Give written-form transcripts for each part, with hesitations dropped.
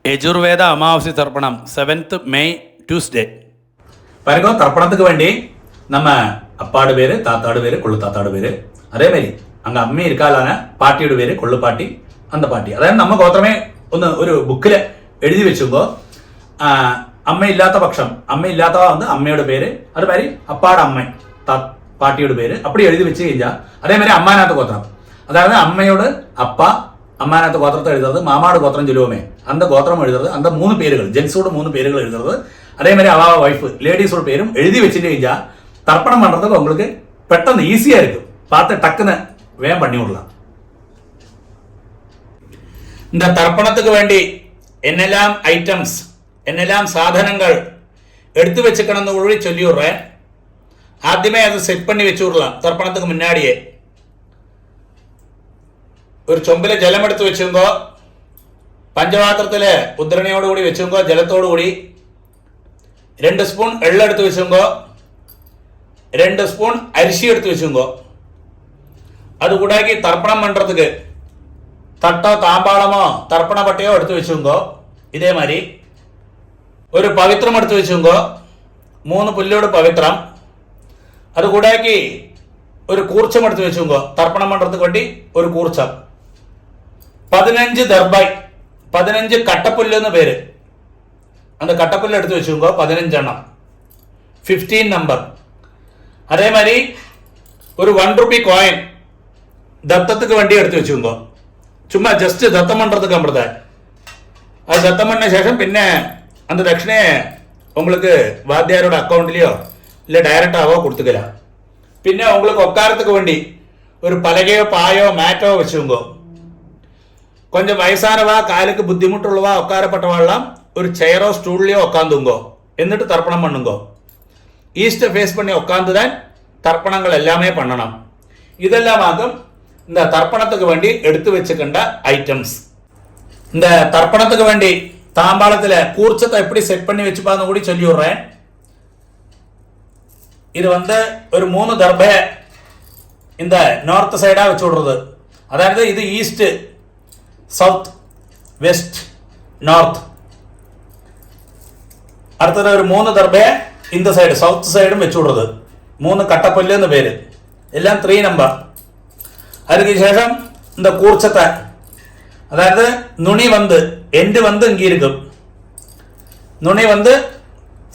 யஜுர்வேத அமாவாசை தர்ப்பணம் 7th May Tuesday. பாருங்க, தர்ப்பணத்துக்கு வேண்டி நம்ம அப்பாடு பேரு, தாத்தாடு பேரு, கொள்ளு தாத்தாடு பேரு, அதே மாதிரி அங்கே அമ്മ இருக்காளான പാട്ടിയുടെ പേര് കൊള്ളു പാട്ടി, அந்த പാട്ടി. അതായത് നമ്മ ഗോത്രമേ ഒന്ന് ഒരു ബുക്കിൽ എഴുതി വെച്ചുമ്പോൾ അമ്മയില്ലാത്ത പക്ഷം, അമ്മയില്ലാത്തവ வந்து അമ്മയുടെ പേര്, അതുമാതിരി അപ്പാട് അമ്മ പാട്ടിയുടെ പേര് அப்படி எழுதி வச்சு കഴിഞ്ഞാൽ അതേമാതിരി അമ്മാനാത്ത ഗോത്രം, അതായത് അമ്മയോട് അപ്പ, അമ്മാനാത്ത ഗോത്രത്തെ എഴുതുന്നത്, മാമാട് ഗോത്രം ചൊല്ലുവോമേ அந்த கோத்திரம் எழுதுறது, அந்த 3 பேர்கள், ஜென்ஸோட 3 பேர்கள் எழுதுறது, அதே மாதிரி அவாவ ஒய்ஃப் லேடிஸோட பேரும் எழுதி வச்சுட்டு കഴിഞ്ഞാ தர்ப்பணம் பண்றதுக்கு உங்களுக்கு பெட்டன்னு ஈஸியா இருக்கும். பார்த்து டக்குன்னு வேகம் பண்ணி விடலாம். இந்த தர்ப்பணத்துக்கு வேண்டி என்னெல்லாம் ஐட்டம்ஸ், என்னெல்லாம் சாதனங்கள் எடுத்து வச்சுக்கணும்னு கூட சொல்லி விடுறேன். ஆദ്യമേ அது செட் பண்ணி வச்சு விடலாம். தர்ப்பணத்துக்கு முன்னாடியே ഒരു ചൊമ്പിലെ ജലം എടുത്ത് വെച്ചുങ്കോ, പഞ്ചപാത്രത്തില് ഉദ്രണയോടുകൂടി വെച്ചുങ്കോ, ജലത്തോടുകൂടി 2 സ്പൂൺ എള്ളെടുത്ത് വെച്ചുങ്കോ, 2 സ്പൂൺ അരിശി എടുത്ത് വെച്ചുങ്കോ. അതുകൂടാക്കി തർപ്പണം പண்றதுக்கு തട്ടോ താമ്പാളമോ തർപ്പണ പട്ടയോ എടുത്ത് വെച്ചുങ്കോ. ഇതേമാതിരി ഒരു പവിത്രം എടുത്ത് വെച്ചുങ്കോ, 3 പുല്ലോട് പവിത്രം. അതുകൂടാക്കി ഒരു കൂർച്ചം എടുത്ത് വെച്ചുങ്കോ, തർപ്പണം പண்றதுக்கு വേണ്ടി ഒരു കൂർച്ചം. 15 ദർബായ്, 15 കട്ടപ്പുല്ല് എന്ന് പേര്. அந்த கட்டப்புல்ல எடுத்து வச்சுக்கோங்க, 15 எண்ணம், 15 நம்பர். அதே மாதிரி ஒரு 1 ரூபி காயின் தத்தத்துக்கு வண்டி எடுத்து வச்சுக்கோங்க. சும்மா ஜஸ்ட் தத்தம் பண்றதுக்கு அமிர்த அது தத்தம் பண்ண சேஷம் பின்ன அந்த தட்சிணையை உங்களுக்கு வாத்தியாரோட அக்கௌண்ட்லயோ இல்லை டைரக்டாவோ கொடுத்துக்கலாம். பின்ன உங்களுக்கு உட்காரத்துக்கு வண்டி ஒரு பலகையோ பாயோ மேட்டோ வச்சுக்கோங்க. கொஞ்சம் வயசானவா, காலுக்கு புத்திமுட்டுள்ளவா, உட்காரப்பட்டவாள்லாம் ஒரு சேரோ ஸ்டூல்லையோ உட்காந்துங்கோ. എന്നിട്ട് தர்ப்பணம் பண்ணுங்கோ. ஈஸ்ட்டை ஃபேஸ் பண்ணி உட்காந்துதான் தர்ப்பணங்கள் எல்லாமே பண்ணணும். இதெல்லாம் ஆகும் இந்த தர்ப்பணத்துக்கு வேண்டி எடுத்து வச்சுக்கின்ற ஐட்டம்ஸ். இந்த தர்ப்பணத்துக்கு வேண்டி தாம்பாளத்தில் கூர்ச்சத்தை எப்படி செட் பண்ணி வச்சுப்பான்னு கூட சொல்லி விடுறேன். இது வந்து ஒரு 3 தர்பை இந்த நார்த் சைடாக வச்சு விடுறது. அதாவது இது ஈஸ்ட், சவுத், வெஸ்ட், நார்த். അടുത്തത് ഒരു 3 ദർബയെ இந்த സൈഡ് സൗത്ത് സൈഡും വെച്ചു വിടുന്നത്. 3 കട്ടപ്പല്ല് എന്ന് പേര്, എല്ലാം 3 നമ്പർ. அதுக்கு ശേഷം இந்த கூர்ச்சத்தை, அதாவது நுனி வந்து எண்டு வந்து இங்கே இருக்கும். நுனி வந்து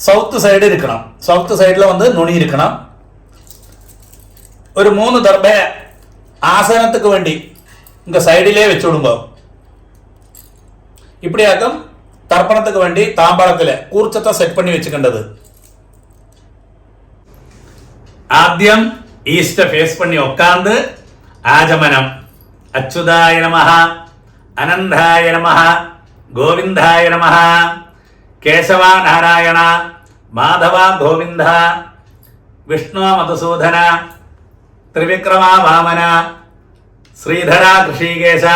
சவுத்து சைடு இருக்கணும், சவுத்து சைடில் வந்து நுனி இருக்கணும். ஒரு 3 தர்பயை ஆசனத்துக்கு வேண்டி இங்கே சைடிலே வச்சு விடுங்க. இப்படியாக்கும் தர்ப்பணத்துக்கு வேண்டி தாம்பாளத்தில் கூர்ச்சத்தை செட் பண்ணி வச்சுக்கின்றது. ஆദ്യം ஈஸ்ட ஃபேஸ் பண்ணி உட்கார்ந்து ஆஜமனம், அச்சுதாய நமஹ, அனந்தாய நமஹ, கோவிந்தாய நமஹ, கேசவா நாராயண, மாதவா கோவிந்த, விஷ்ணு மதுசூதன, திரிவிக்ரமா வாமன, ஸ்ரீதரா கிருஷிகேச,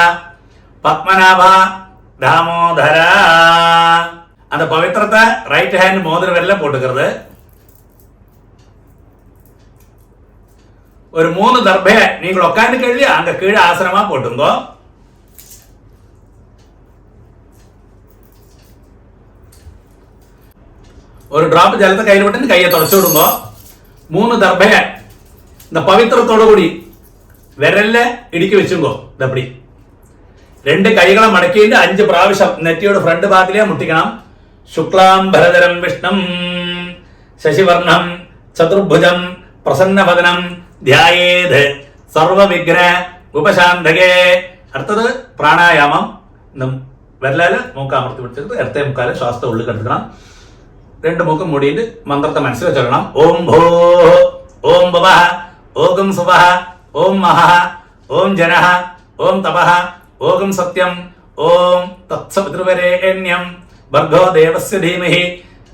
பத்மநாபா தாமோதரா. அந்த பவித்திரத்தை ரைட் ஹேண்ட் மோதிர விரல்ல போட்டுக்கிறது. ஒரு 3 தர்பையை நீங்கள் உட்காந்து கேள்வி அங்க கீழே ஆசனமா போட்டுங்கோ. ஒரு டிராப் ஜலத்தை கையில் விட்டு கையை தொடச்சு விடுங்க. 3 தர்பையை இந்த பவித்திரத்தோட கூடி விரல்ல இடுக்கி வச்சுங்கோ. அப்படி 2 കൈകളെ മടക്കിയിട്ട് 5 പ്രാവശ്യം നെറ്റിയുടെ ഫ്രണ്ട് ഭാഗത്തിലേ മുട്ടിക്കണം. ശുക്ലാം ഭരതരം വിഷ്ണം ശശിവർണം ചതുർഭുജം പ്രസന്നവദനം ധ്യായേത് സർവവിഘ്ന ഉപശാന്തകേ. അടുത്തത് പ്രാണായാമം. വിരലാല് മൂക്ക് അമർത്തി പിടിച്ചിട്ട് ഇടത്തെ മുക്കാല് ശ്വാസത്തെ ഉള്ളിൽ കെടുക്കണം. 2 മൂക്കും മൂടിയിട്ട് മന്ത്രത്തെ മനസ്സിൽ ചൊല്ലണം. ഓം ഭോ, ഓം ഭവഃ, ഓം സുവഃ, ഓം മഹഃ, ഓം ജനഃ, ഓം തപഃ, ഓം സത്യം, ഓം തത്സവിതൃവരേണ്യം ഭർഗോ ദേവസ്യ ധീമഹി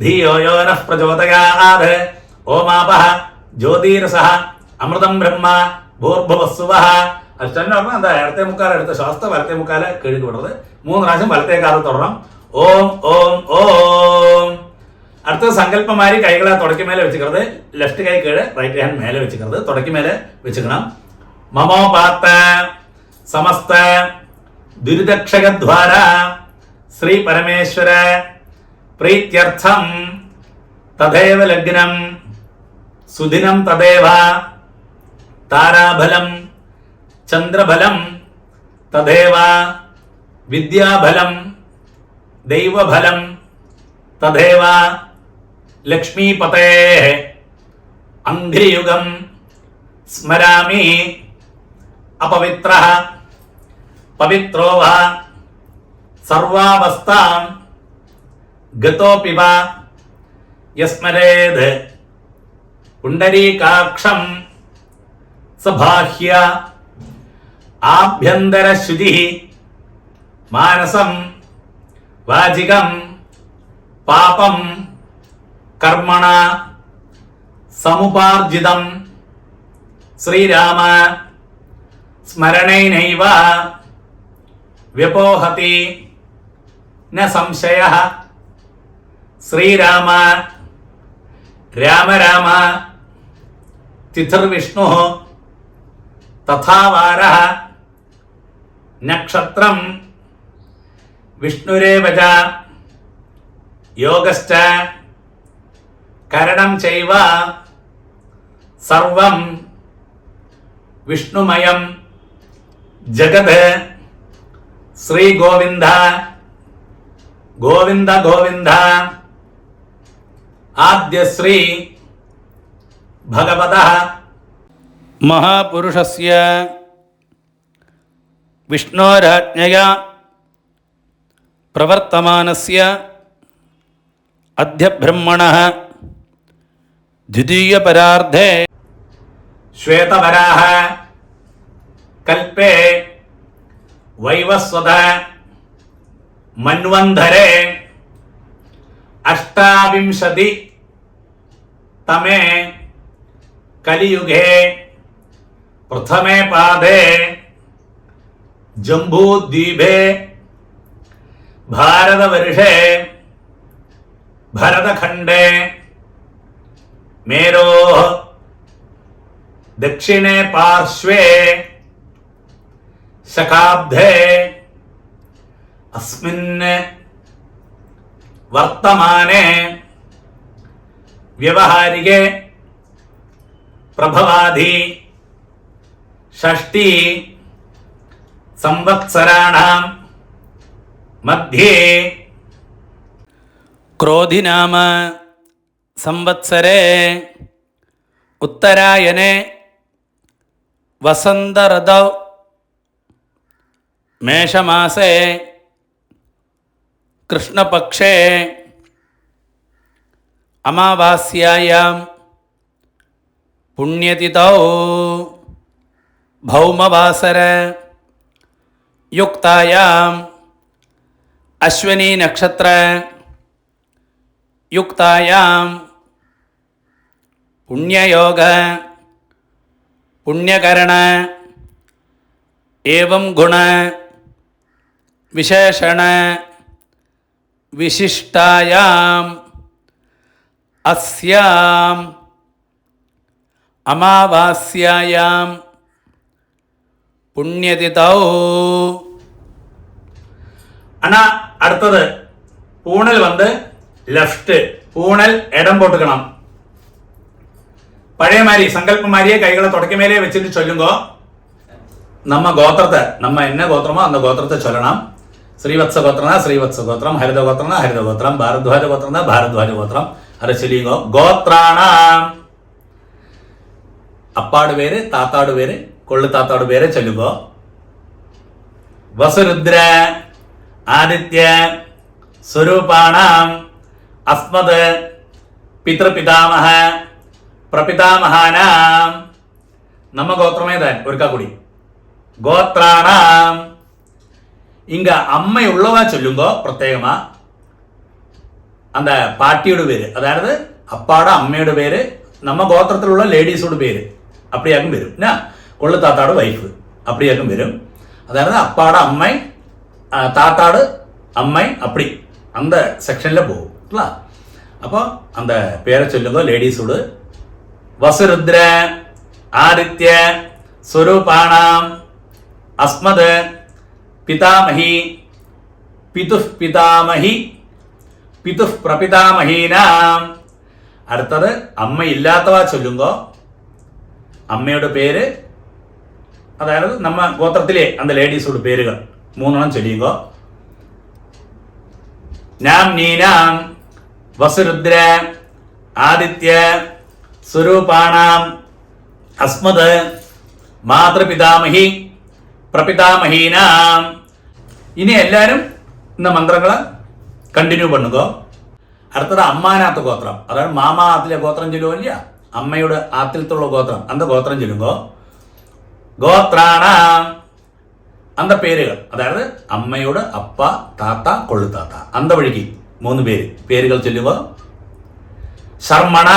ധിയോ യോ നഃ പ്രചോദയാത്. ഓമാപഃ ജ്യോതിരസഃ അമൃതം ബ്രഹ്മ ഭൂർഭുവസ്സുവഃ. അത് തന്നെ പറഞ്ഞാൽ എന്താ, ഇടത്തെ മുക്കാല എടുത്ത ശ്വാസത്തെ വലത്തെ മുക്കാല കീഴ്ക്ക് വിടുന്നത്. 3 പ്രാവശ്യം വലത്തെ കാറ് തുടരണം. ഓം ഓം ഓം. അടുത്തത് സങ്കല്പമാരി കൈകളെ തുടക്കി മേലെ വെച്ചിക്கிறது. ലെഫ്റ്റ് കൈ കീഴ്, റൈറ്റ് ഹാൻഡ് മേലെ വെച്ചിക്கிறது. തുടക്കി മേലെ വെച്ചിക്കണം. മമോപാത്ത സമസ്ത ദുരിതക്ഷകദ്വാര ശ്രീ പരമേശ്വര പ്രീത്യർത്ഥം തഥൈവ ലഗ്നം സുദിനം തഥൈവ താരാബലം ചന്ദ്രബലം തഥൈവ വിദ്യാബലം ദൈവബലം തഥൈവ ലക്ഷ്മീപതേഃ അംഘ്രിയുഗം സ്മരാമി അപവിത്രഃ പവിത്രോ വാ സർവാവസ്ഥാം ഗതോപി വാ യസ്മരേത് പുണ്ഡരീകാക്ഷം സബാഹ്യ ആഭ്യന്തരശുചിഃ മാനസം വാചികം പാപം കർമ്മണ സമുപാർജിതം ശ്രീരാമ സ്മരണേനൈവ വ്യപോഹതി ന സംശയഃ ശ്രീരാമ രാമ രാമ തിഥിർവിഷ്ണുഃ തഥാ വാരഃ നക്ഷത്രം വിഷ്ണുരേവ ച യോഗശ്ച കരണം ചൈവ സർവം വിഷ്ണുമയം ജഗത് ശ്രീ ഗോവിന്ദ ഗോവിന്ദ ഗോവിന്ദ ആദ്യശ്രീ ഭഗവതഃ മഹാപുരുഷസ്യ വിഷ്ണോരാജ്ഞയാ പ്രവർത്തമാനസ്യ അദ്യ ബ്രഹ്മണഃ ദ്വിതീയപരാർദ്ധേ ശ്വേതവരാഹ കൽപേ വൈവസ്വത മന്വന്ധരേ അഷ്ടാവിംശതി തമേ കലിയുഗേ പ്രഥമേ പാദേ ജംബൂദ്വീപേ ഭാരതവർഷേ ഭരതഖണ്ഡേ മേരോः ദക്ഷിണേ പാർശ്വേ ശകാബ്ദേ അസ്മിൻ വർത്തമാനേ വ്യവഹാരികേ പ്രഭവാധി ഷഷ്ടി സംവത്സരാണാം മധ്യേ ക്രോധിനാമ സംവത്സരേ ഉത്തരായനെ വസന്തഋതൗ മേഷമാസേ കൃഷ്ണപക്ഷേ അമാവാസ്യായാം പുണ്യതിഥൗ ഭൗമവാസര യുക്തായാം അശ്വനി നക്ഷത്ര യുക്തായാം പുണ്യയോഗ പുണ്യകരണ ഏവം ഗുണ വിശേഷണ വിശിഷ്ടായാം അസ്യാം അമാവാസ്യായാം പുണ്യതിഥൗ. ஆனா அடுத்தது பூணல் வந்து லெஃப்ட், பூணல் இடம் போட்டுக்கணும். പഴയ മാതിരി സങ്കല്പം മാതിരിയെ കൈകളെ തുടക്കമേലേ വെച്ചിട്ട് ചൊല്ലുമ്പോ നമ്മ ഗോത്രത്തെ, നമ്മ എന്ന ഗോത്രമോ അന്ന ഗോത്രത്തെ ചൊല്ലണം. ശ്രീവത്സ ഗോത്രന ശ്രീവത്സ ഗോത്രം, ഹരിത ഗോത്രന ഹരിത ഗോത്രം, ഭാരദ്വാജ ഗോത്രന ഭാരദ്വാജ ഗോത്രം. അത് ചൊല്ലിയോ ഗോത്രാണ. അപ്പാട് പേര്, താത്താട് പേര്, കൊള്ളു താത്താട് പേര് ചൊല്ലുമ്പോ വസുരുദ്ര ആദിത്യ സ്വരൂപാണാം അസ്മത് പിതൃപിതാമഹ പ്രപിതാമഹാനാം. നമ്മ ഗോത്രമേതാൻ ഒരുക്കാ കൂടി ഗോത്രാണാം. ഇങ്ക അമ്മയുള്ളവ ചൊല്ലുമ്പോ പ്രത്യേകമാ அந்த பாட்டியோட பேரு, அதாவது அப்பாட அம்மையோட பேரு, நம்ம கோத்திரத்தில் உள்ள லேடிஸோட பேரு அப்படியாக்கும் வரும். என்ன கொள்ளு தாத்தாடு வைஃப் அப்படியாக்கும் வரும். அதாவது அப்பாட அம்மை, தாத்தாடு அம்மை, அப்படி அந்த செக்ஷனில் போகும். அப்போ அந்த பேரை சொல்லுங்க லேடிஸோடு. வசுருத்ர ஆதித்ய സ്വരൂപാണാം അസ്മത് പിതാമഹി പിതുഃ പിതാമഹി പിതുഃ പ്രപിതാമഹീനാം. അടുത്തത് അമ്മയില്ലാത്തവ ചൊല്ലുമ്പോ അമ്മയുടെ പേര്, അതായത് നമ്മ ഗോത്രത്തിലെ അന്ത ലേഡീസോട് പേരുകൾ 3 ചൊല്ലിയുമ്പോ നാം നീനാം വസുരുദ്ര ആദിത്യ സ്വരൂപാണാം അസ്മത് മാതൃപിതാമഹി പ്രപിതാമഹീനാം. ഇനി എല്ലാവരും இந்த മന്ത്രങ്ങൾ കണ്ടിന്യൂ പണ്ണുക. അടുത്തത് അമ്മാനാത്ത ഗോത്രം, അതായത് മാമാ ആത്തിലെ ഗോത്രം ചൊല്ലുമില്ല, അമ്മയുടെ ആത്തിലത്തുള്ള ഗോത്രം അന്ത ഗോത്രം ചൊല്ലുമ്പോ ഗോത്രാണ അന്ത പേരുകൾ, അതായത് അമ്മയുടെ അപ്പ താത്ത കൊള്ളുതാത്ത അന്ത വഴിക്ക് 3 പേരുകൾ ചൊല്ലുക. ശർമ്മണ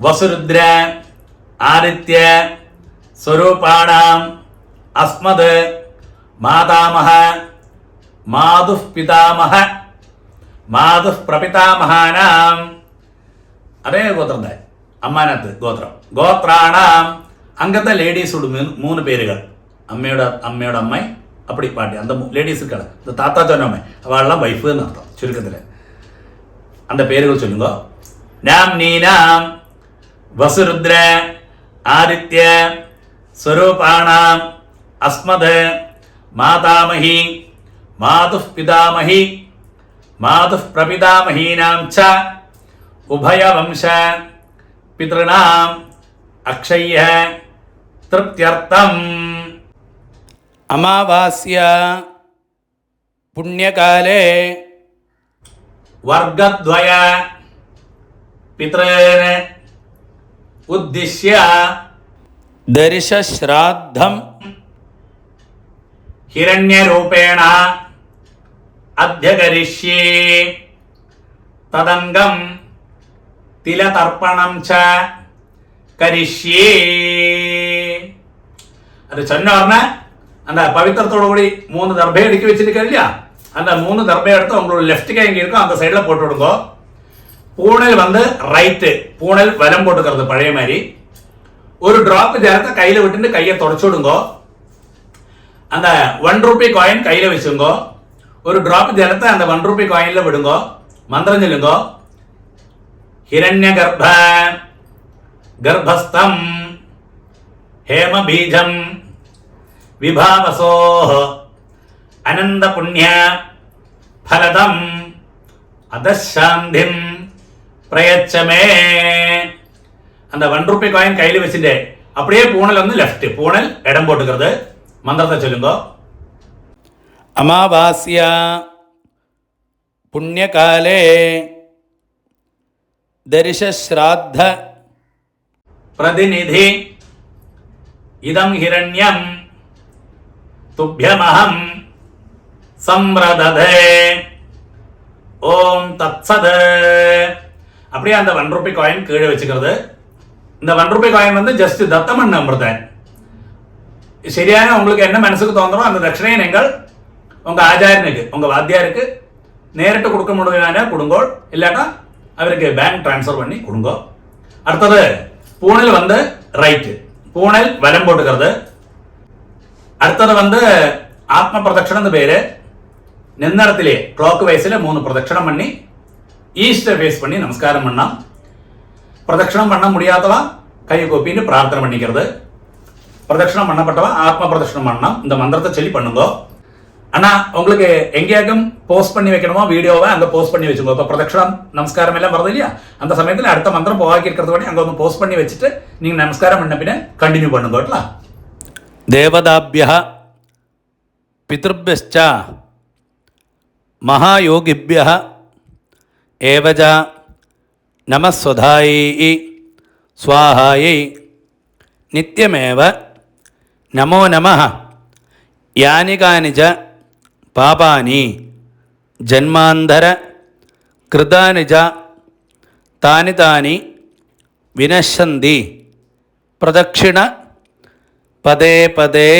വസുരുദ്ര ആദിത്യ സ്വരൂപാണാം അസ്മത് മാതാമഹ മാതുഃ പിതാമഹ മാതുഃ പ്രപിതാമഹാനാം. അതേ ഗോത്രം തന്നെ അമ്മാനത്ത് ഗോത്രം. ഗോത്രാണാം അംഗത്തെ ലേഡീസോട് 3 പേരുകൾ, അമ്മയുടെ അമ്മ അപ്പടി പാട്ടി അന്ത ലേഡീസുക്കാണ് ഇത് താത്താ ചൊന്നമ്മ അവളെല്ലാം വൈഫ് എന്നർത്ഥം ചുരുക്കത്തില്. അന്ത പേരുകൾ ചൊല്ലുക. നാം നീനാം വസുരുദ്ര ആദിത്യ സ്വരൂപാണാം അസ്മത് മാതാമഹി മാതുഃ പിതാമഹി മാതുഃ പ്രപിതാമഹീനാം ച ഉഭയവംശ പിതൃണാം അക്ഷയ്യ തൃപ്ത്യർത്ഥം. അമാവാസ്യ പുണ്യകാലേ വർഗദ്വയ പിതॄന് ഉദ്ദിശ്യ ദർശശ്രാദ്ധം ഹിരണ്യരൂപേണ അധ്യകരിഷ്യേ തദംഗം തിലതർപ്പണം ച കരിഷ്യേ. അത് ചൊന്ന പറഞ്ഞ அந்த பவித்திரத்தோட கூடி 3 தர்பை அடுக்கி வச்சிருக்கீங்க இல்லையா, அந்த 3 தர்பை எடுத்து உங்களோட லெஃப்ட் கை எங்க இருக்கோ அந்த சைடில் போட்டு விடுங்க. பூணல் வந்து ரைட்டு, பூணல் வலம் போட்டுக்கிறது பழைய மாதிரி. ஒரு டிராப் ஜலத்தை கையில் விட்டுட்டு கையை தொடச்சு விடுங்க. அந்த 1 ரூபி காயின் கையில் வச்சுங்க. ஒரு டிராப் ஜலத்தை அந்த 1 ரூபி காயின்ல விடுங்க. மந்திரம் சொல்லுங்க. ஹிரண்ய கர்ப்ப கர்ப்பஸ்தம் ஹேம பீஜம் വിഭാവസോ അനന്ത പുണ്യ ഫലദം അദശാന്തിം പ്രയച്ഛമേ. அந்த 1 ரூபி காயின் கையில் வச்சுட்டு அப்படியே பூணல் வந்து லெஃப்ட், பூணல் இடம் போட்டுக்கிறது. மந்திரத்தை சொல்லுங்க. അമാവാസ്യ പുണ്യകാലേ ദർശശ്രാദ്ധ പ്രതിനിധി ഇദം ഹിരണ്യം തുഭ്യമഹം സംവ്രദധേ ஓம் தத்சத். அப்படியே அந்த 1 ரூபி காயின் கீழே வச்சுக்கிறது. இந்த 1 ரூபி காயின் வந்து ஜஸ்ட் தத்தமன் அமிர்தன். சரியான உங்களுக்கு என்ன மனசுக்கு தோன்றோ அந்த தட்சிணையை நீங்கள் உங்க ஆச்சாரியனுக்கு உங்க வாத்தியாருக்கு நேரிட்டு கொடுக்க முடியுமான கொடுங்கோ, இல்லாட்டா அவருக்கு பேங்க் டிரான்ஸ்ஃபர் பண்ணி கொடுங்கோ. அடுத்தது பூணல் வந்து ரைட்டு, பூணல் வலம் போட்டுக்கிறது. അടുത്തത് வந்து ആത്മ പ്രദക്ഷിണം പേര്. നിന്നിടത്തിലെ ക്ലോക്ക് വൈസിൽ 3 പ്രദക്ഷിണം പണി ഈസ്റ്റ് ഫേസ് പണി നമസ്കാരം பண்ணலாம். பிரதட்சணம் பண்ண முடியாதவ கை கூப்பின்னு பிரார்த்தனை பண்ணிக்கிறது. பிரதட்சணம் பண்ணப்பட்டவ ஆத்ம பிரதட்சணம் பண்ணணும். இந்த மந்திரத்தை சொல்லி பண்ணுங்க. ஆனா உங்களுக்கு எங்கேயாக்கும் போஸ்ட் பண்ணி வைக்கணுமோ வீடியோவை அங்க போஸ்ட் பண்ணி வச்சுக்கோ. இப்போ பிரதட்சணம் நமஸ்காரம் எல்லாம் வருது இல்லையா, அந்த சமயத்தில் அடுத்த மந்திரம் போவாக்கி இருக்கிறது பண்ணி அங்க வந்து போஸ்ட் பண்ணி வச்சுட்டு நீங்க நமஸ்காரம் பண்ண பின்ன கண்டினியூ பண்ணுங்க. ദേവതാഭ്യഃ പിതൃഭ്യശ്ച മഹായോഗിഭ്യഃ ഏവച നമസ്വധായൈ സ്വാഹായൈ നിത്യമേവ നമോ നമഃ. യാനി കാനി ച പാപാനി ജന്മാന്തര കൃതാനി ച താനി താനി വിനശ്യന്തി പ്രദക്ഷിണ പദേ പദേ.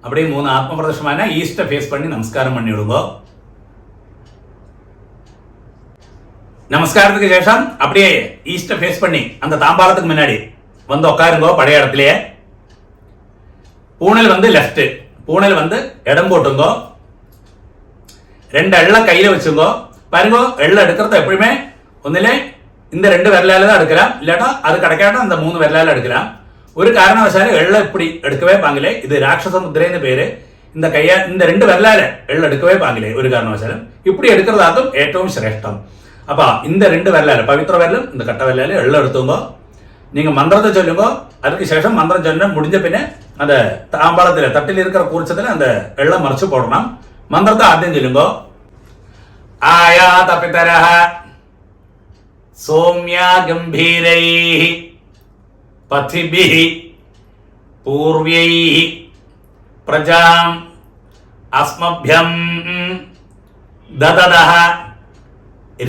அப்படியே 3 ஆத்ம பிரதட்சணமான ஈஸ்ட ஃபேஸ் பண்ணி நமஸ்காரம் பண்ணி விடுங்க. நமஸ்காரத்துக்கு சேஷம் அப்படியே ஈஸ்ட ஃபேஸ் பண்ணி அந்த தாம்பாளத்துக்கு முன்னாடி வந்து உட்காருங்க பழைய இடத்துலயே. பூணல் வந்து லெஃப்ட், பூனையில் வந்து இடம் போட்டுங்கோ. 2 எள்ள கையில் வச்சுங்கோ. பாருங்கோ, எள்ள எடுக்கிறத எப்பயுமே ஒன்றிலே இந்த 2 விரலால தான் எடுக்கலாம், இல்லாட்டா அது கிடைக்காட்டா அந்த 3 விரலால எடுக்கலாம். ஒரு காரணவசாலும் எள்ள இப்படி எடுக்கவே பாங்கிலே. இது ராட்சச முத்திரைன்னு பேரு. இந்த 2 விரலால எள்ள எடுக்கவே பாங்கிலே ஒரு காரணவசாலும். இப்படி எடுக்கிறதாகும் ഏറ്റവും ശ്രേഷ്ഠം. அப்போ இந்த 2 விரலால பவித்திர விரலும் இந்த கட்ட விரலால எள்ள எடுத்துங்கோ. நீங்க மந்திரத்தை சொல்லுங்க. அதுக்கு சேஷம் மந்திரம் சொல்ல முடிஞ்ச பின்ன அந்த தாம்பாளத்தில் தட்டில் இருக்கிற கூர்ச்சத்தில் அந்த எள்ளம் மறைச்சு போடணும். மந்திரத்தை ஆദ്യം சொல்லுங்க. ஆயாத பிதரஹ சோம்யா கம்பீரைஹி பதிபிஹி பூர்வைஹி பிரஜாம் அஸ்மഭ്യം ദദദഹ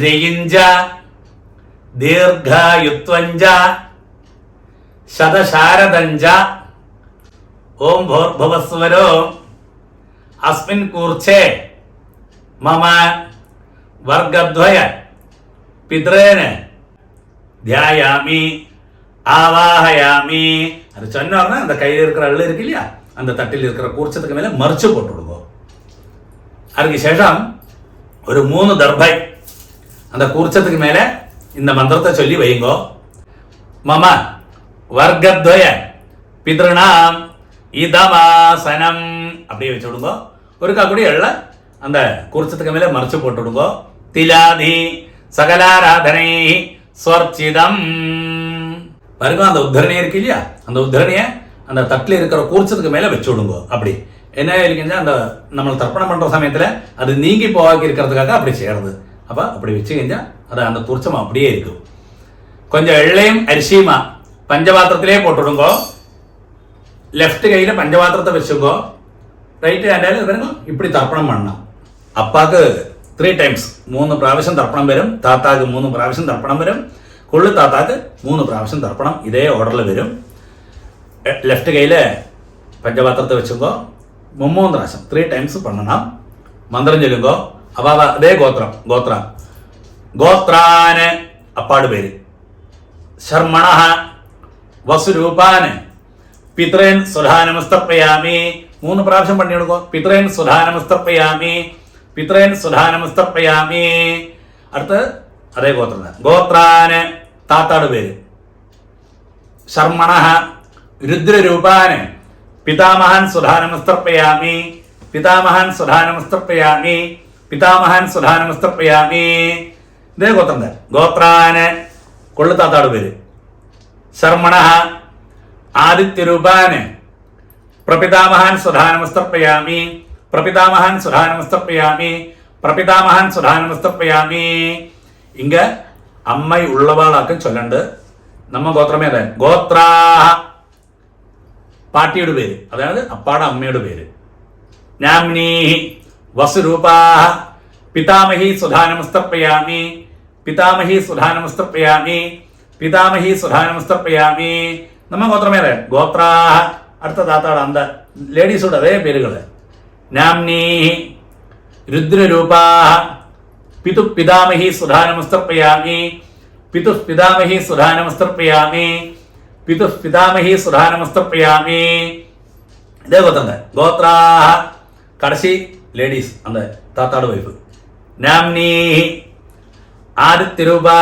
രയിഞ്ച ദീർഘായുത്വഞ്ച ശതശാരദഞ്ച ഓം ഭൂർഭുവസ്വരോ അസ്മിൻ കൂർച്ചേ മമ വർഗദ്വയ പിതൃന് ധ്യായാമി ആവാഹയാമി. அது சொன்னா அந்த கையில் இருக்கிற எள்ளு இருக்கு இல்லையா, அந்த தட்டில் இருக்கிற கூர்ச்சத்துக்கு மேல மறைச்சு போட்டு விடுவோம். அதுக்கு சேஷம் ஒரு 3 தர்பை அந்த கூர்ச்சத்துக்கு மேல இந்த மந்திரத்தை சொல்லி வைங்கோ. மம வர்க்கத்வய பிதൃணாம் இதமாசனம் அப்படியே வச்சு விடுங்க. ஒருக்கா கூட எள்ள அந்த கூர்ச்சத்துக்கு மேல மறைச்சு போட்டு விடுங்க. திலாதி சகலாராதனை ஸ்வர்ச்சிதம். பாருங்க, அந்த உத்தரணியை இருக்கு இல்லையா, அந்த உத்தரணியை அந்த தட்டில் இருக்கிற கூர்ச்சத்துக்கு மேல வச்சு விடுங்க. அப்படி என்ன இருக்குன்னா அந்த நம்ம தர்ப்பணம் பண்ற சமயத்துல அது நீங்கி போவாக்கி இருக்கிறதுக்காக அப்படி செய்யறது. அப்ப அப்படி வச்சு കഴിഞ്ഞാ அது அந்த கூர்ச்சம் அப்படியே இருக்கும். கொஞ்சம் எள்ளையும் அரிசியுமா பஞ்சபாத்திரத்திலே போட்டுடுங்கோ. லெஃப்ட் கையில பஞ்சபாத்திரத்தை வச்சுக்கோ. ரைட் ஹேண்டில் വരുമ്പോ இப்படி தர்ப்பണം பண்ணണം. അപ്പാക്ക് 3 times 3 പ്രാവശ്യം തർപ്പണം വരും. താത്താക്ക് 3 പ്രാവശ്യം തർപ്പണം വരും. കൊള്ളു താത്താക്ക് 3 പ്രാവശ്യം തർപ്പണം ഇതേ ഓർഡറിൽ വരും. ലെഫ്റ്റ് കയ്യിൽ പഞ്ചപാത്രത്തെ വെച്ചുമ്പോ 3 പ്രാവശ്യം 3 times பண்ணണം. മന്ത്രം ചൊല്ലുമ്പോ അപ്പൊ അതേ ഗോത്രാന് അപ്പാട് പേര്. ശർമ്മണ വസുരൂപാന് പിതൃൻ സുധാനമസ്തർപ്പയാമി. 3 പ്രാവശ്യം പണിയെടുക്കോ. പിതൃൻ സുധാനമസ്തർപ്പയാമി, പിതൃൻ സുധാനമസ്തർപ്പയാമി. അടുത്ത് അതേ ഗോത്രം. ഗോത്രാന് താത്താട് പേര്. ശർമ്മണ രുദ്രരൂപാന് പിതാമഹൻ സുധാനമസ്തർപ്പയാമി, പിതാമഹൻ സുധാനമസ്തർപ്പയാമി, പിതാമഹൻ സുധാനമസ്തർപ്പയാമി. ഇതേ ഗോത്രം. ഗോത്രാന് കൊള്ളു താത്താട് പേര്. ശർമ്മണ ആദിത്യരൂപാന് പ്രപിതാമഹൻ സുധാനമസ്തർപ്പയാമി, പ്രപിതാമഹൻ സുധാനമസ്തർപ്പയാമി, പ്രപിതാമഹൻ സുധാനമസ്തർപ്പയാമി. ഇങ്ങ അമ്മ ഉള്ളവാളാക്കും ചൊല്ലണ്ട്. നമ്മ ഗോത്രമേ അതെ. ഗോത്രാ പാട്ടിയുടെ പേര്, അതായത് അപ്പാടെ അമ്മയുടെ പേര്. നാംനീ വസുരൂപാ പിതാമഹി സുധാനമസ്തർപ്പയാമി, പിതാമഹി സുധാനമസ്തർപ്പയാമി, പിതാമഹി സുധാനമസ്തർപ്പയാമി. നമ്മ ഗോത്രമേ അതെ. ഗോത്രാ അടുത്ത താത്താട് അന്ത ലേഡീസോട് അതേ പേരുകള്. നാംനീ രുദ്രരൂപാ പിതു പിതാമഹി സുധാനമസ്തർപ്പയാമി, പിതു പിതാമഹി സുധാനമസ്തർപ്പയാമി, പിതു പിതാമഹി സുധാനമസ്തർപ്പയാമി. ഇതേ ഗോത്രം. ഗോത്രാ കടശി ലേഡീസ് അന്ത താത്താട് വൈഫ്. നാംനീ ആദിത്യരൂപാ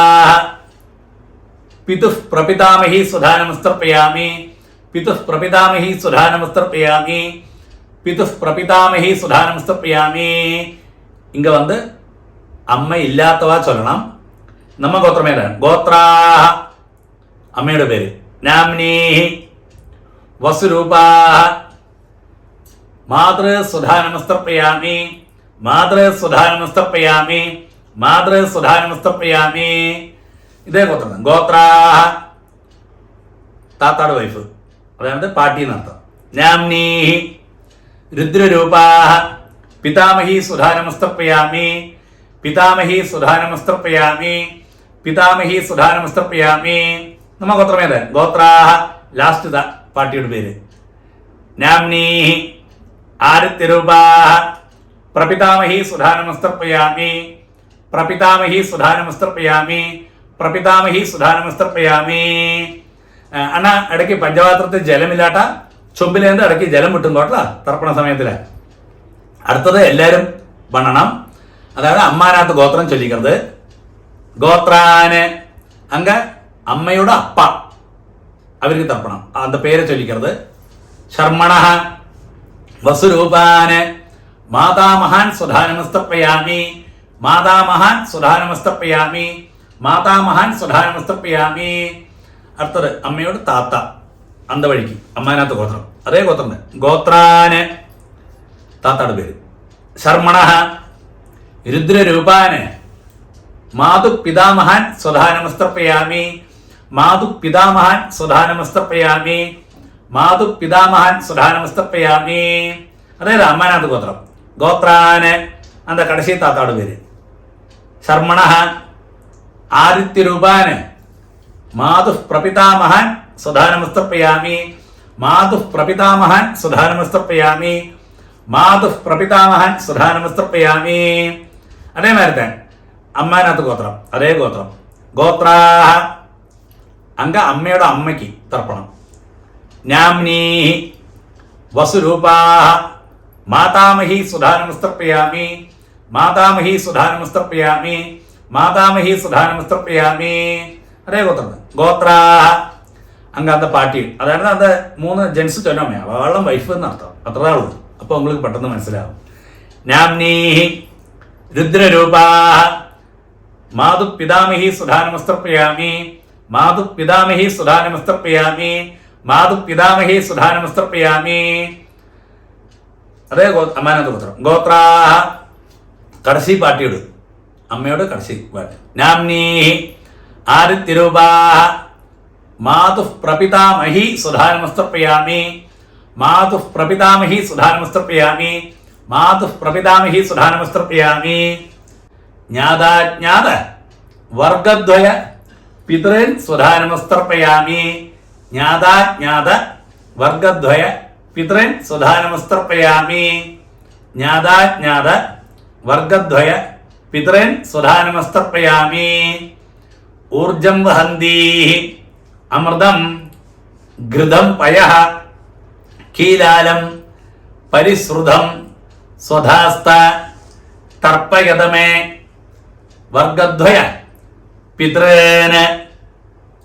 പിതു പ്രപിതാമഹി സുധാനമസ്തർപ്പയാമി, പിതു പ്രപിതാമഹി സുധാനമസ്തർപ്പയാമി, പിതു പ്രപിതാമഹി സുധാനമസ്തർപ്പയാമി. ഇങ്ങ വന്ന് അമ്മ ഇല്ലാത്തവാ ചൊല്ലണം. നമ്മ ഗോത്രമേതാണ്. ഗോത്രാ അമ്മയുടെ പേര്. നാംനീ വസുരൂപാ മാതൃ സുധാനമസ്തർപ്പയാമി, മാതൃ സുധാനമസ്തർപ്പയാമി, മാതൃ സുധാനമസ്തർപ്പയാമി. ഇതേ ഗോത്രം. ഗോത്രാ താത്താട് വൈഫ്, അതായത് പാട്ടി എന്നർത്ഥം. നാംനീ രുദ്രരൂപാ പിതാമഹി സുധാനമസ്തർപ്പയാമി, പിതാമഹി സുധാനമസ്തർപ്പയാമി, പിതാമഹി സുധാനമസ്തർപ്പയാമി. നമ്മ ഗോത്രമേത്. ഗോത്രാ ലാസ്റ്റ് പാട്ടിയുടെ പേര്. നാംനീ ആദിത്യരൂപാ പ്രപിതാമഹി സുധാനമസ്തർപ്പയാമി, പ്രപിതാമഹി സുധാനമസ്തർപ്പയാമി, പ്രപിതാമഹി സുധാനമസ്തർപ്പയാമി. അണ്ണ ഇടയ്ക്ക് പഞ്ചപാത്രത്തിൽ ജലമില്ലാട്ട ചൊമ്പിലേന്ത് ഇടയ്ക്ക് ജലം വിട്ടും കേട്ടോ തർപ്പണ സമയത്തില്. അടുത്തത് എല്ലാവരും പണണം. അതായത് അമ്മാനാത്ത് ഗോത്രം ചൊല്ലിക്കുന്നത്. ഗോത്രാന് അങ്ങ അമ്മയുടെ അപ്പ അവർക്ക് തർപ്പണം, அந்த പേര് ചൊല്ലിക്കുന്നത്. ശർമ്മണ വസുരൂപാന് മാതാമഹാൻ സുധാനമസ്തപ്പയാമി, മാതാമഹാൻ സുധാനമസ്തപ്പയാമി, മാതാമഹാൻ സുധാനമസ്തപ്പയാമി. അടുത്തത് അമ്മയോട് താത്ത, അന്ത വഴിക്ക് അമ്മാനാത്ത് ഗോത്രം, അതേ ഗോത്രം. ഗോത്രാന് താത്തയുടെ പേര്. ശർമ്മണ രുദ്രരൂപാന് മാതു പിതാമഹാൻ സ്വധാനമസ്തർപ്പയാമി, മാതു പിതാമഹാൻ സ്വധാനമസ്തർപ്പയാമി, മാതു പിതാമഹാൻ സ്വധാനമസ്തർപ്പയാമി. അതായത് അമ്മാനാഥ് ഗോത്രം. ഗോത്രാന് അന്ത കടശി താത്താട് പേര്. ശർമ്മണ ആദിത്യരൂപാന് മാതു പ്രപിതാമഹാൻ സ്വധാനമസ്തർപ്പയാമി, മാതു പ്രപിതാമഹാൻ സ്വധാനമസ്തർപ്പയാമി, മാതു പ്രപിതാമഹാൻ സ്വധാനമസ്തർപ്പയാമി. അതേമാതിരി തന്നെ അമ്മാനാഥ് ഗോത്രം, അതേ ഗോത്രം. ഗോത്രാഹ അങ്ക അമ്മയുടെ അമ്മയ്ക്ക് തർപ്പണം. നാംനീഹി വസുരൂപാഹ മാതാമഹി സുധാനമസ്തർപ്പയാമി, മാതാമഹി സുധാനമസ്തർപ്പയാമി, മാതാമഹി സുധാനമസ്തർപ്പയാമി. അതേ ഗോത്രം. ഗോത്രാഹ അങ്ക അന്ത പാട്ടി, അതായത് അത് 3 ജെൻസ് ചൊല്ലമ്മ, അവളും വൈഫ് എന്നർത്ഥം, അത്രേ ഉള്ളൂ. അപ്പൊ உங்களுக்கு പെട്ടെന്ന് മനസ്സിലാവും. നാംനീഹി രുദ്രരൂപാഹ മാതു പിതാമഹി സുധാനമസ്തർപ്പയാമി, മാതു പിതാമഹി സുധാനമസ്തർപ്പയാമി, മാതു പിതാമഹി സുധാനമസ്തർപ്പയാമി. അതേ അമ്മാനാഥ് ഗോത്രം. ഗോത്രാഹ കടശി പാട്ടിയോട്, അമ്മയോട് കടശി പാട്ട്. നാംനീഹി ആദിത്യരൂപാഹ മാതു പ്രപിതാമഹി സുധാനമസ്തർപ്പയാമി, മാതു പ്രപിതാമഹി സുധാനമസ്തർപ്പയാമി, മാതു പ്രപിതാമഹി സുധാനമസ്തർപ്പയാമി. ജ്ഞാതാജ്ഞാത വർഗദ്വയ പിതൃൻ സുധാനമസ്തർപ്പയാമി, ജ്ഞാതാജ്ഞാത വർഗദ്വയ പിതൃൻ സുധാനമസ്തർപ്പയാമി, ജ്ഞാതാജ്ഞാത വർഗദ്വയ പിതൃൻ സുധാനമസ്തർപ്പയാമി. ഊർജം വഹന്തീഹി അമൃതം ഘൃതം പയഃ കീലാലം പരിശ്രുതം സ്വധാസ്ത തർപ്പയതമേ വർഗദ്വയ പിതൃന്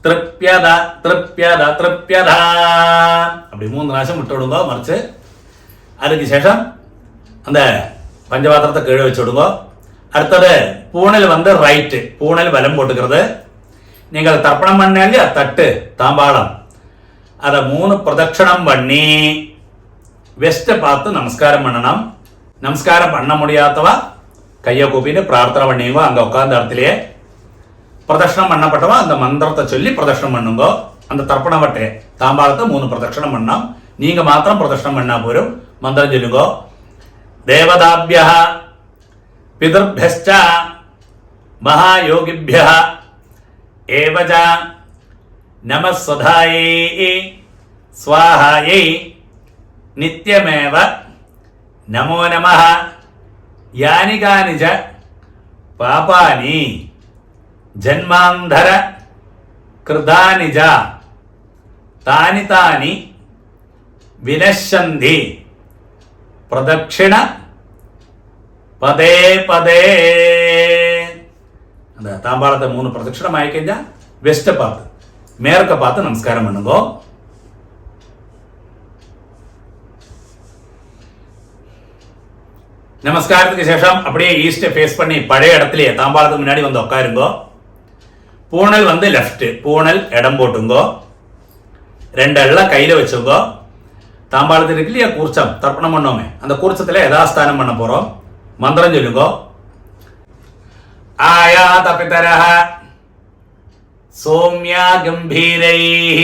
തൃപ്യത തൃപ്യത തൃപ്യത. அப்படி 3 പ്രാവശ്യം വിട്ടുവിടുമ്പോ മറിച്ച് അതിന് ശേഷം அந்த பஞ்சபாத்திரத்தை கீழே வச்சுடுங்க. அடுத்தது பூணல் வந்து ரைட்டு, பூணல் வலம் போட்டுக்கிறது. நீங்கள் தர்ப்பணம் பண்ணாங்க தட்டு தாம்பாளம் அதை 3 பிரதட்சணம் பண்ணி வெஸ்ட்டை பார்த்து நமஸ்காரம் பண்ணணும். நமஸ்காரம் பண்ண முடியாதவா கையை கூப்பிட்டு பிரார்த்தனை பண்ணிங்கோ. அங்கே உட்கார்ந்த இடத்துலயே பிரதட்சணம் பண்ணப்பட்டவா அந்த மந்திரத்தை சொல்லி பிரதட்சணம் பண்ணுங்க. அந்த தர்ப்பண வட்டை தாம்பாளத்தை 3 பிரதட்சணம் பண்ணோம். நீங்க மாத்திரம் பிரதட்சணம் பண்ணா போரும். மந்திரம் சொல்லுங்க. தேவதாபியः பிதர்भ्यश्च महायोगिभ्यः एवच नमः स्वधायै स्वाहायै नित्यमेव नमो नमः. यानि कानि च पापानि जन्मान्धर कृतानि च तानि तानि विनश्यन्ति പ്രദക്ഷിണ പദേ പദേ. அந்த தாம்பாளத்தை 3 பிரதட்சிணம் ஆயிக்கஞ்சா வெஸ்ட்டை பார்த்து மேற்க பார்த்து நமஸ்காரம் பண்ணுங்க. நமஸ்காரத்துக்கு சேஷம் அப்படியே ஈஸ்டை ஃபேஸ் பண்ணி பழைய இடத்துலயே தாம்பாளத்துக்கு முன்னாடி வந்து உட்காருங்கோ. பூணல் வந்து லெஃப்ட், பூணல் இடம் போட்டுங்கோ. 2 எல்லாம் கையில வச்சுங்கோ. தாம்பாளத்தில் இருக்கு இல்லையா கூர்ச்சம், தர்ப்பணம் பண்ணோமே, அந்த கூர்ச்சத்தில் யதாஸ்தானம் பண்ண போறோம். மந்திரம் சொல்லுங்கோ. ஆயாத பிதரஹ சோம்யா கம்பீரைஹ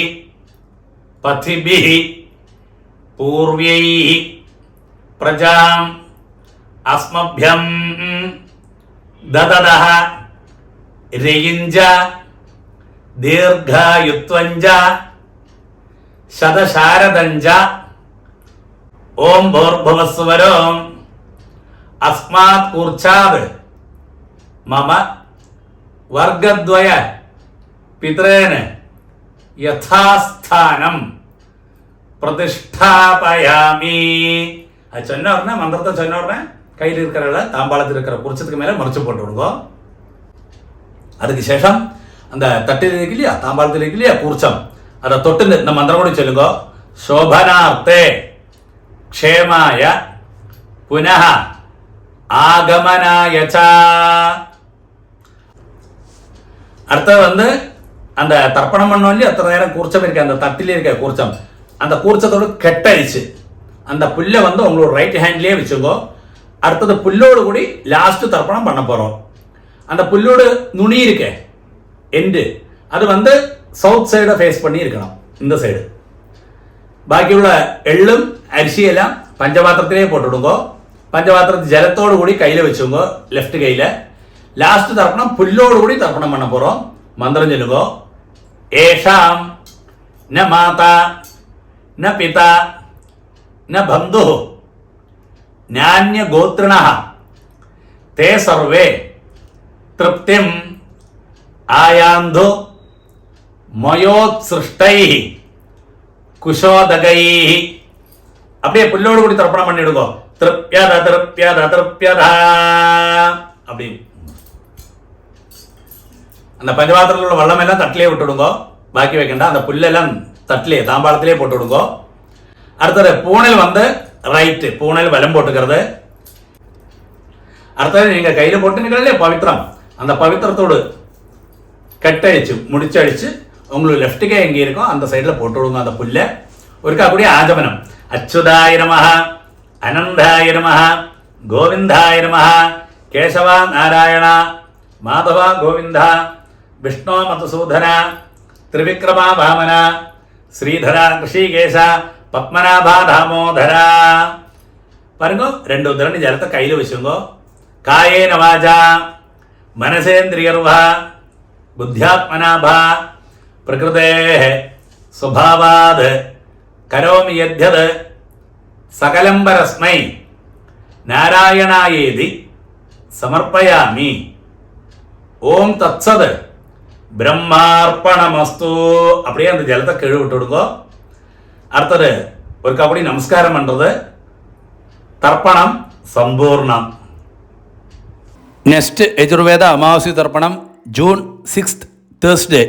பதிபிஹ பூர்வைஹ பிரஜாம் அஸ்மभ्यம் தததஹ ரயிஞ்ச தீர்காயுத்வஞ்ச ശതശാരദഞ്ച ഓം ഭൂർഭുവസ്വരം അസ്മാത് കൂർച്ചാത് മമ വർഗദ്വയ പിതൃന് യഥാസ്ഥാനം பிரதிஷ்டாபயாமி. அது சொன்ன உடனே மந்திரத்தை சொன்ன உடனே கையில் இருக்கிற தாம்பாளத்தில் இருக்கிற குரிச்சத்துக்கு மேலே மறைச்சு போட்டு விடுங்க. அதுக்கு சேஷம் அந்த தட்டில் இருக்கு இல்லையா, தாம்பாளத்தில் இருக்கு இல்லையா கூர்ச்சம், அதை தொட்டு இந்த மந்திரம் கூட சொல்லுங்க. சோபனார்த்தே க்ஷேமாய புனः ஆகமனாய ச. அடுத்தது அந்த தர்ப்பணம் பண்ணோம் இல்லையா, அத்தனை நேரம் கூர்ச்சம் இருக்கு, அந்த தட்டில் இருக்க கூர்ச்சம், அந்த கூர்ச்சத்தோடு கெட்டடிச்சு அந்த புல்லை உங்களோட ரைட் ஹேண்ட்லேயே வச்சுக்கோ. அடுத்தது புல்லோடு கூடி லாஸ்ட் தர்ப்பணம் பண்ண போகிறோம். அந்த புல்லோடு நுனி இருக்க எண்டு அது சவுத் சைடை ஃபேஸ் பண்ணி இருக்கணும், இந்த சைடு. ബാക്കിയുള്ള എള്ളും അരിശിയെല്ലാം പഞ്ചപാത്രത്തിലേ പോട്ടിടുങ്കോ. പഞ്ചപാത്രത്തിൽ ജലത്തോടു കൂടി കയ്യിൽ വെച്ചുങ്കോ, ലെഫ്റ്റ് കയ്യിൽ. ലാസ്റ്റ് തർപ്പണം പുല്ലോട് കൂടി തർപ്പണം പണ പോറോം. മന്ത്രം ചൊല്ലുങ്കോ. ഏഷാം ന മാത ന പിത ന ബന്ധു നാന്യ ഗോത്രിണ തേ സർവേ തൃപ്തിം ആയാന്തു മയോത്സൃഷ്ടൈ குஷோதகை. அப்படியே புல்லோடு கூடி தர்ப்பணம் பண்ணிடுங்க. திருப்யத திருப்யத திருப்யத அப்படி அந்த பஞ்சபாத்திரத்தில் உள்ள வெள்ளம் எல்லாம் தட்டிலே விட்டுடுங்க, பாக்கி வைக்கண்டா. அந்த புல்லெல்லாம் தட்டிலே தாம்பாளத்திலே போட்டு விடுங்க. அடுத்தது பூனல் ரைட்டு, பூனல் வலம் போட்டுக்கிறது. அடுத்தது நீங்க கையில போட்டுங்களே பவித்திரம், அந்த பவித்திரத்தோடு கட்டழிச்சு முடிச்சழிச்சு உங்களுக்கு லெஃப்ட் கை எங்கே இருக்கும் அந்த சைடில் போட்டு விடுங்க அந்த புல்லை. ஒருக்கா கூடிய ஆஜமனம். அச்சுதாய நமஹ, அனந்தாய நமஹ, கோவிந்தாய நமஹ, கேசவா நாராயண, மாதவா கோவிந்தா, விஷ்ணு மதுசூதன, திரிவிக்ரமா வாமன, ஸ்ரீதரா ரிஷிகேஷ, பத்மநாபா தாமோதரா. பாருங்க, 2 உதரணி ஜலத்தை கையில் வச்சுங்கோ. காயேன வாஜா மனசேந்திரியர்வா புத்தியாத்மனாபா பிரகிருதே சுபாவாத் கரோமி யத்யத் சகலம்பரஸ்மை நாராயணாயேதி சமர்ப்பயாமி. ஓம் தத்சத் பிரம்மார்ப்பணமஸ்து. அப்படியே அந்த ஜலத்தை கீழே விட்டு விடுங்க. அடுத்தது ஒருக்கா அப்படி நமஸ்காரம் பண்றது. தர்ப்பணம் சம்பூர்ணம். നെക്സ്റ്റ് യജുർവേദ അമാവാസ്യ തർപ്പണം ജൂൺ 6 തേഴ്സ്ഡേ.